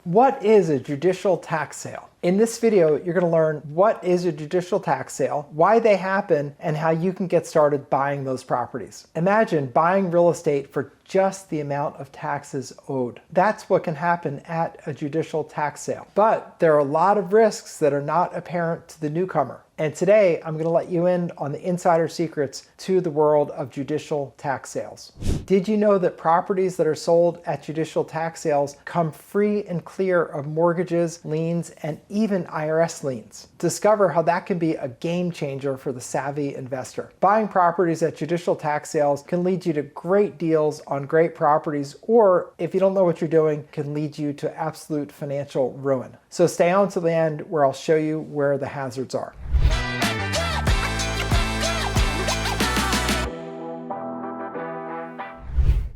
What is a judicial tax sale? In this video, you're going to learn what is a judicial tax sale, why they happen, and how you can get started buying those properties. Imagine buying real estate for just the amount of taxes owed. That's what can happen at a judicial tax sale. But there are a lot of risks that are not apparent to the newcomer. And today, I'm going to let you in on the insider secrets to the world of judicial tax sales. Did you know that properties that are sold at judicial tax sales come free and clear of mortgages, liens, and even IRS liens? Discover how that can be a game changer for the savvy investor. Buying properties at judicial tax sales can lead you to great deals on great properties, or if you don't know what you're doing, can lead you to absolute financial ruin. So stay on to the end where I'll show you where the hazards are.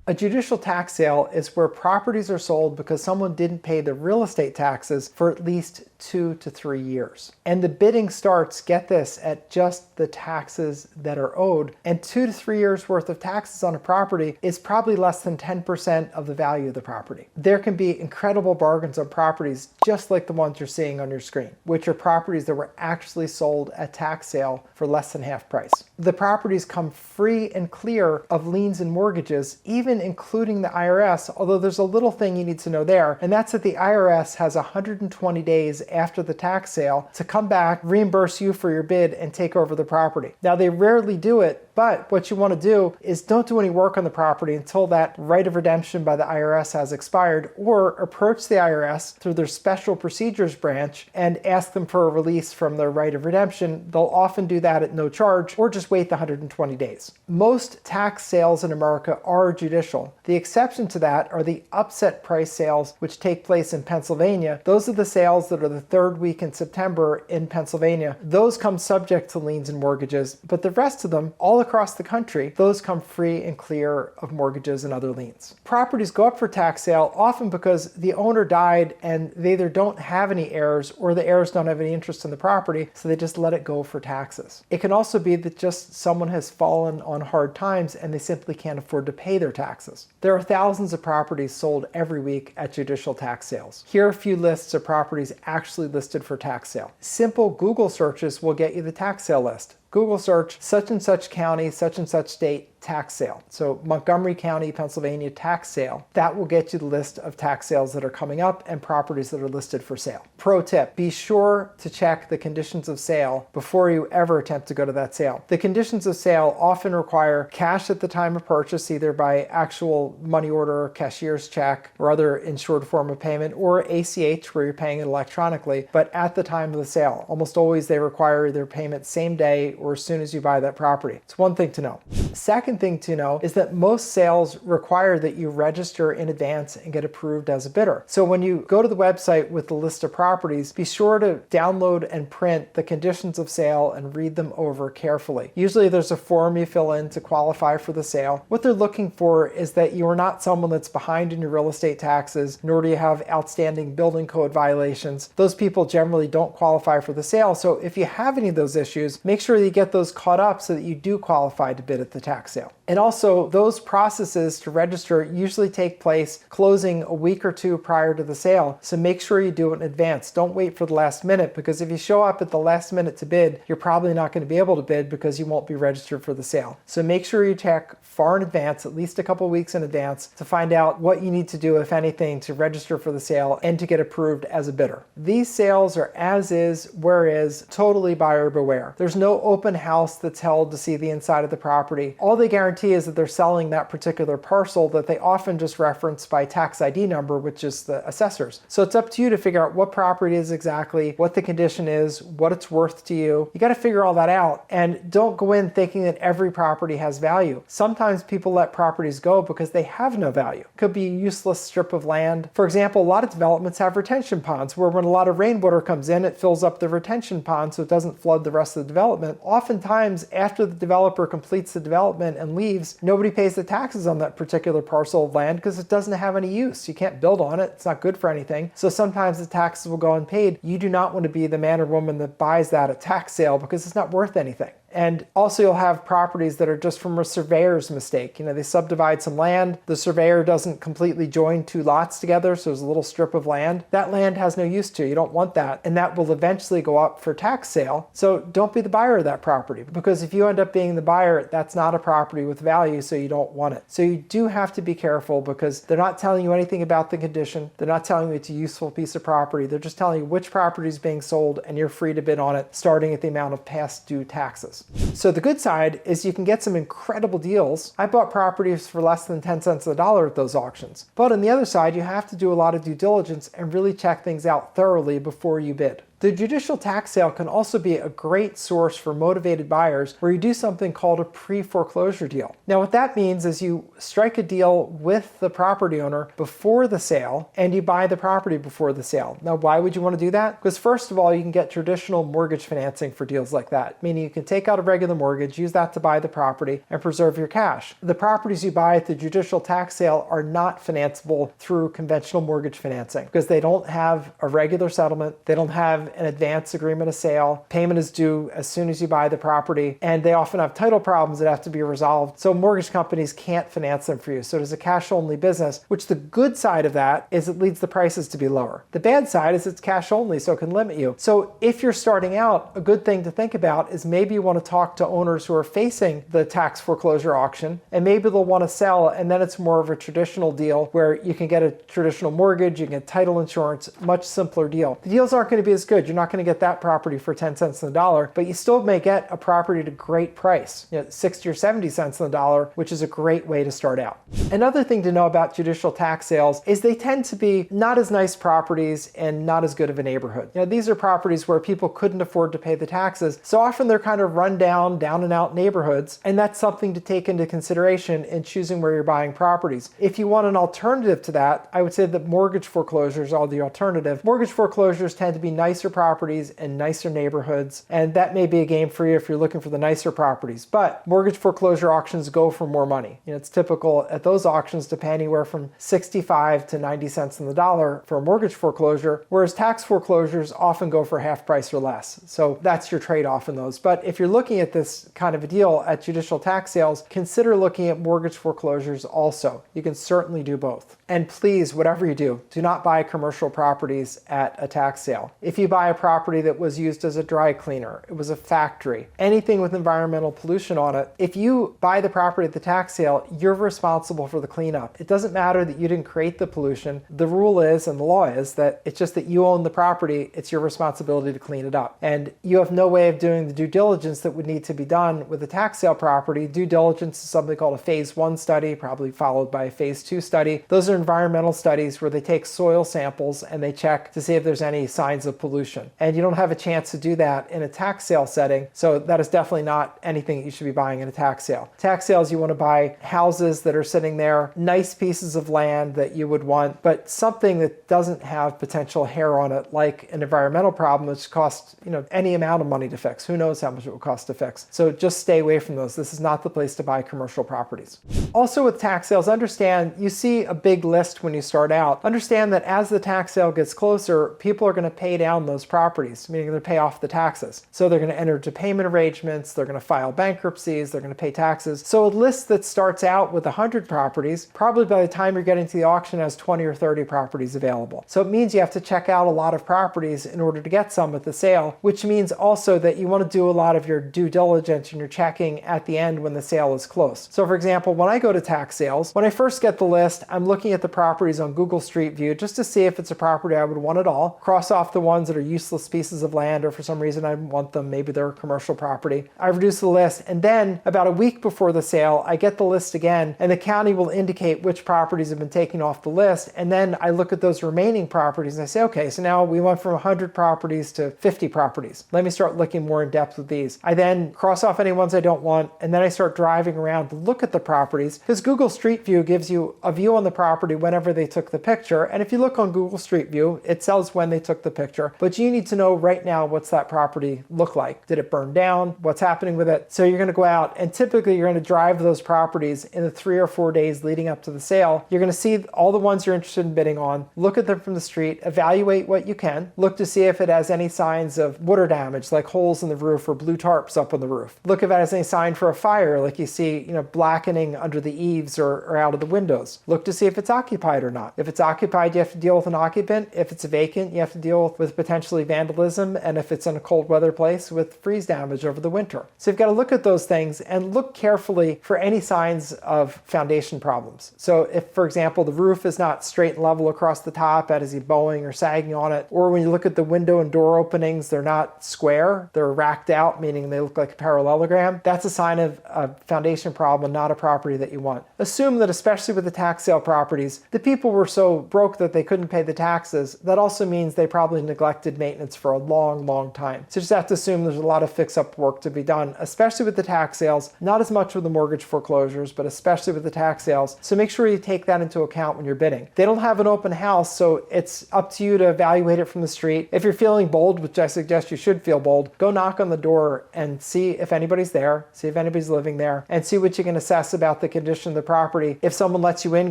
A judicial tax sale is where properties are sold because someone didn't pay the real estate taxes for at least 2 to 3 years. And the bidding starts, get this, at just the taxes that are owed. And 2 to 3 years worth of taxes on a property is probably less than 10% of the value of the property. There can be incredible bargains on properties just like the ones you're seeing on your screen, which are properties that were actually sold at tax sale for less than half price. The properties come free and clear of liens and mortgages, even including the IRS, although there's a little thing you need to know there, and that's that the IRS has 120 days after the tax sale to come back, reimburse you for your bid, and take over the property. Now, they rarely do it, but what you want to do is don't do any work on the property until that right of redemption by the IRS has expired, or approach the IRS through their special procedures branch and ask them for a release from their right of redemption. They'll often do that at no charge, or just wait the 120 days. Most tax sales in America are judicial. The exception to that are the upset price sales, which take place in Pennsylvania. Those are the sales that are the third week in September in Pennsylvania. Those come subject to liens and mortgages, but the rest of them, all across the country, those come free and clear of mortgages and other liens. Properties go up for tax sale often because the owner died and they either don't have any heirs or the heirs don't have any interest in the property, so they just let it go for taxes. It can also be that just someone has fallen on hard times and they simply can't afford to pay their taxes. There are thousands of properties sold every week at judicial tax sales. Here are a few lists of properties actually listed for tax sale. Simple Google searches will get you the tax sale list. Google search such and such county, such and such state, tax sale. So Montgomery County, Pennsylvania tax sale. That will get you the list of tax sales that are coming up and properties that are listed for sale. Pro tip, be sure to check the conditions of sale before you ever attempt to go to that sale. The conditions of sale often require cash at the time of purchase, either by actual money order, cashier's check, or other insured form of payment, or ACH where you're paying it electronically, but at the time of the sale. Almost always they require either payment same day or as soon as you buy that property. It's one thing to know. Second thing to know is that most sales require that you register in advance and get approved as a bidder. So when you go to the website with the list of properties, be sure to download and print the conditions of sale and read them over carefully. Usually there's a form you fill in to qualify for the sale. What they're looking for is that you are not someone that's behind in your real estate taxes, nor do you have outstanding building code violations. Those people generally don't qualify for the sale. So if you have any of those issues, make sure that you get those caught up so that you do qualify to bid at the tax sale. And also, those processes to register usually take place closing a week or two prior to the sale. So make sure you do it in advance. Don't wait for the last minute, because if you show up at the last minute to bid, you're probably not going to be able to bid because you won't be registered for the sale. So make sure you check far in advance, at least a couple weeks in advance, to find out what you need to do, if anything, to register for the sale and to get approved as a bidder. These sales are as is, where is, totally buyer beware. There's no open house that's held to see the inside of the property. All they guarantee is that they're selling that particular parcel that they often just reference by tax ID number, which is the assessors. So it's up to you to figure out what property it is exactly, what the condition is, what it's worth to you. You got to figure all that out, and don't go in thinking that every property has value. Sometimes people let properties go because they have no value. It could be a useless strip of land. For example, a lot of developments have retention ponds where when a lot of rainwater comes in, it fills up the retention pond so it doesn't flood the rest of the development. Oftentimes, after the developer completes the development and leaves, nobody pays the taxes on that particular parcel of land because it doesn't have any use. You can't build on it. It's not good for anything. So sometimes the taxes will go unpaid. You do not want to be the man or woman that buys that at tax sale because it's not worth anything. And also you'll have properties that are just from a surveyor's mistake. They subdivide some land, the surveyor doesn't completely join two lots together, so there's a little strip of land. That land has no use to you. You don't want that, and that will eventually go up for tax sale. So don't be the buyer of that property, because if you end up being the buyer, that's not a property with value, so you don't want it. So you do have to be careful, because they're not telling you anything about the condition. They're not telling you it's a useful piece of property. They're just telling you which property is being sold, and you're free to bid on it starting at the amount of past due taxes. So the good side is you can get some incredible deals. I bought properties for less than 10 cents on the dollar at those auctions. But on the other side, you have to do a lot of due diligence and really check things out thoroughly before you bid. The judicial tax sale can also be a great source for motivated buyers, where you do something called a pre-foreclosure deal. Now what that means is you strike a deal with the property owner before the sale, and you buy the property before the sale. Now why would you want to do that? Because first of all, you can get traditional mortgage financing for deals like that, meaning you can take out a regular mortgage, use that to buy the property, and preserve your cash. The properties you buy at the judicial tax sale are not financeable through conventional mortgage financing, because they don't have a regular settlement, they don't have an advance agreement of sale, payment is due as soon as you buy the property, and they often have title problems that have to be resolved, so mortgage companies can't finance them for you. So it is a cash-only business, which the good side of that is it leads the prices to be lower. The bad side is it's cash-only, so it can limit you. So if you're starting out, a good thing to think about is maybe you want to talk to owners who are facing the tax foreclosure auction, and maybe they'll want to sell, and then it's more of a traditional deal where you can get a traditional mortgage, you can get title insurance, much simpler deal. The deals aren't going to be as good. You're not going to get that property for 10 cents on the dollar, but you still may get a property at a great price, 60 or 70 cents on the dollar, which is a great way to start out. Another thing to know about judicial tax sales is they tend to be not as nice properties and not as good of a neighborhood. These are properties where people couldn't afford to pay the taxes, so often they're kind of run down and out neighborhoods, and that's something to take into consideration in choosing where you're buying properties. If you want an alternative to that, I would say that mortgage foreclosures are the alternative. Mortgage foreclosures tend to be nicer properties and nicer neighborhoods, and that may be a game for you if you're looking for the nicer properties. But mortgage foreclosure auctions go for more money. It's typical at those auctions to pay anywhere from 65 to 90 cents on the dollar for a mortgage foreclosure, whereas tax foreclosures often go for half price or less. So that's your trade-off in those. But if you're looking at this kind of a deal at judicial tax sales, consider looking at mortgage foreclosures also. You can certainly do both. And please, whatever you do not buy commercial properties at a tax sale. If you buy a property that was used as a dry cleaner, it was a factory, anything with environmental pollution on it, if you buy the property at the tax sale, you're responsible for the cleanup. It doesn't matter that you didn't create the pollution. The rule is, and the law is, that it's just that you own the property, it's your responsibility to clean it up. And you have no way of doing the due diligence that would need to be done with a tax sale property. Due diligence is something called a phase 1 study, probably followed by a phase 2 study. Those are environmental studies where they take soil samples and they check to see if there's any signs of pollution. And you don't have a chance to do that in a tax sale setting, so that is definitely not anything that you should be buying in a tax sale. Tax sales, you want to buy houses that are sitting there, nice pieces of land that you would want, but something that doesn't have potential hair on it, like an environmental problem which costs any amount of money to fix. Who knows how much it will cost to fix? So just stay away from those. This is not the place to buy commercial properties. Also with tax sales, understand you see a big list when you start out. Understand that as the tax sale gets closer, people are going to pay down those properties, meaning they're going to pay off the taxes. So they're going to enter into payment arrangements, they're going to file bankruptcies, they're going to pay taxes. So a list that starts out with 100 properties, probably by the time you're getting to the auction has 20 or 30 properties available. So it means you have to check out a lot of properties in order to get some at the sale, which means also that you want to do a lot of your due diligence and your checking at the end when the sale is close. So for example, when I go to tax sales, when I first get the list, I'm looking at the properties on Google Street View just to see if it's a property I would want at all. Cross off the ones that are useless pieces of land, or for some reason I want them, maybe they're a commercial property. I reduce the list, and then about a week before the sale, I get the list again, and the county will indicate which properties have been taken off the list, and then I look at those remaining properties and I say, okay, so now we went from 100 properties to 50 properties. Let me start looking more in depth with these. I then cross off any ones I don't want, and then I start driving around to look at the properties, because Google Street View gives you a view on the property whenever they took the picture, and if you look on Google Street View, it tells when they took the picture, but but you need to know right now, what's that property look like? Did it burn down? What's happening with it? So you're going to go out, and typically you're going to drive those properties in the 3 or 4 days leading up to the sale. You're going to see all the ones you're interested in bidding on, look at them from the street, evaluate what you can, look to see if it has any signs of water damage, like holes in the roof or blue tarps up on the roof. Look if it has any sign for a fire, like you see, blackening under the eaves or out of the windows. Look to see if it's occupied or not. If it's occupied, you have to deal with an occupant. If it's vacant, you have to deal with potentially vandalism, and if it's in a cold weather place, with freeze damage over the winter. So you've got to look at those things and look carefully for any signs of foundation problems. So if, for example, the roof is not straight and level across the top, as is bowing or sagging on it, or when you look at the window and door openings, they're not square, they're racked out, meaning they look like a parallelogram, that's a sign of a foundation problem, not a property that you want. Assume that, especially with the tax sale properties, the people were so broke that they couldn't pay the taxes. That also means they probably neglected maintenance for a long, long time. So you just have to assume there's a lot of fix-up work to be done, especially with the tax sales, not as much with the mortgage foreclosures, but especially with the tax sales. So make sure you take that into account when you're bidding. They don't have an open house, so it's up to you to evaluate it from the street. If you're feeling bold, which I suggest you should feel bold, go knock on the door and see if anybody's there, see if anybody's living there, and see what you can assess about the condition of the property. If someone lets you in,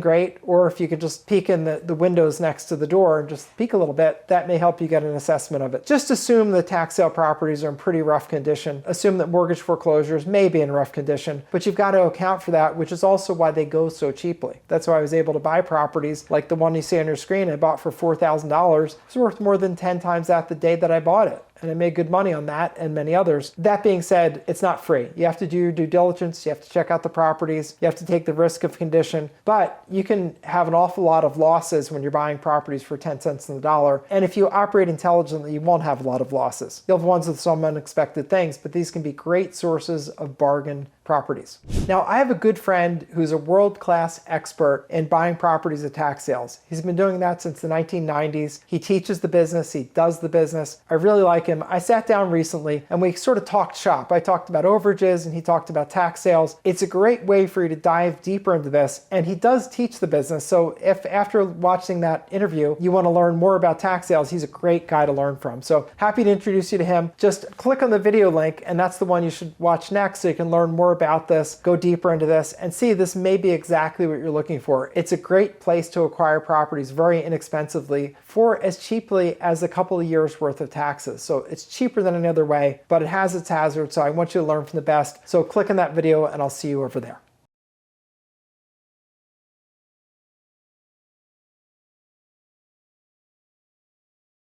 great, or if you could just peek in the windows next to the door and just peek a little bit, that may help you get an assessment of it. Just assume the tax sale properties are in pretty rough condition. Assume that mortgage foreclosures may be in rough condition, but you've got to account for that, which is also why they go so cheaply. That's why I was able to buy properties like the one you see on your screen I bought for $4,000. It's worth more than 10 times that the day that I bought it. And I made good money on that and many others. That being said, it's not free. You have to do your due diligence. You have to check out the properties. You have to take the risk of condition. But you can have an awful lot of losses when you're buying properties for 10 cents on the dollar. And if you operate intelligently, you won't have a lot of losses. You'll have ones with some unexpected things, but these can be great sources of bargain properties. Now, I have a good friend who's a world-class expert in buying properties at tax sales. He's been doing that since the 1990s. He teaches the business. He does the business. I really like him. I sat down recently and we sort of talked shop. I talked about overages and he talked about tax sales. It's a great way for you to dive deeper into this, and he does teach the business. So if after watching that interview you want to learn more about tax sales, he's a great guy to learn from. So happy to introduce you to him. Just click on the video link, and that's the one you should watch next so you can learn more about this, go deeper into this, and see this may be exactly what you're looking for. It's a great place to acquire properties very inexpensively for as cheaply as a couple of years worth of taxes. So it's cheaper than any other way, but it has its hazards. So I want you to learn from the best. So click on that video and I'll see you over there.